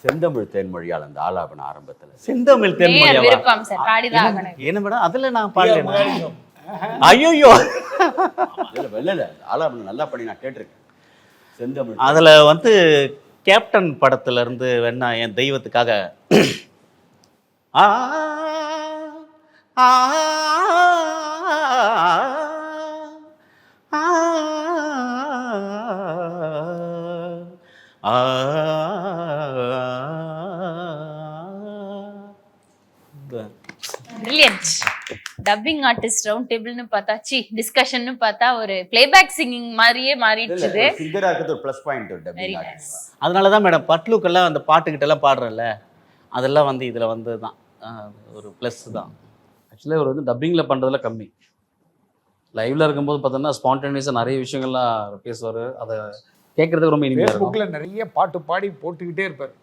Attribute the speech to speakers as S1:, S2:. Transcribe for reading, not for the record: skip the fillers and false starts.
S1: செந்தமிழ் தேன்மொழியால் அந்த ஆலாபன ஆரம்பத்துல
S2: செந்தமிழ் தேன்மொழியா
S3: விருப்பம் சார் பாடிதான் ஆகணும்.
S2: என்ன மேடம் அதுல நான் பாடல. ஐயோ
S1: வெள்ளல ஆலாபனம் நல்லா பண்ணி நான் கேட்டிருக்கேன். செந்தமிழ்
S2: அதுல வந்து கேப்டன் படத்துல இருந்து வேணா என் தெய்வத்துக்காக ஆ ஆ ஆ
S3: பிரில்லியன்ட். டப்பிங் ஆர்டிஸ்ட் ரவுண்ட் டேபிள்னு பார்த்தா டிஸ்கஷன்னு பார்த்தா ஒரு பிளேபேக் சிங்கிங் மாதிரியே மாறிடுச்சு.
S1: சிங்கரா இருக்கிறது ஒரு plus point
S3: very
S1: dubbing
S3: nice.
S1: Artist.
S2: அதனால தான் மேடம் பட்லுக்கெல்லாம் அந்த பாட்டுக்கிட்டெல்லாம் பாடுறேன்ல, அதெல்லாம் வந்து இதில் வந்து தான் ஒரு ப்ளஸ் தான்.
S4: ஆக்சுவலாக இவர் வந்து டப்பிங்கில் பண்ணுறதுல கம்மி. லைவ்ல இருக்கும்போது பார்த்தோன்னா ஸ்பான்டேனியஸாக நிறைய விஷயங்கள்லாம் பேசுவார். அதை கேட்குறதுக்கு ரொம்ப இனிமையாக இருக்கும்.
S5: ஃபேஸ்புக்கில் நிறைய பாட்டு பாடி போட்டுக்கிட்டே இருப்பார்.